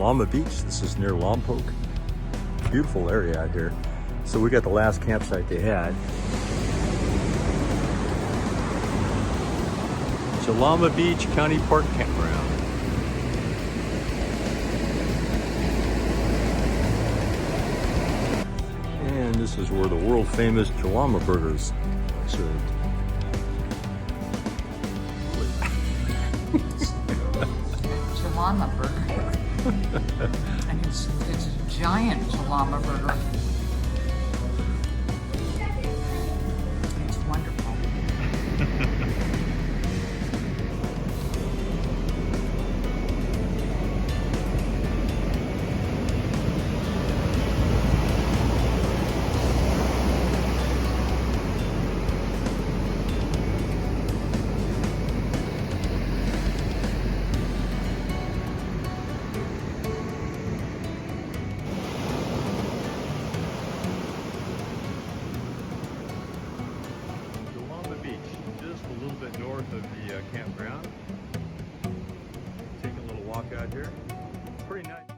Jalama Beach. This is near Lompoc. Beautiful area out here. So we got the last campsite they had. Jalama Beach County Park Campground. And this is where the world famous Jalama burgers are served. Jalama burger. And it's a giant Jalama burger. It's wonderful. Just a little bit north of the campground. Take a little walk out here. Pretty nice.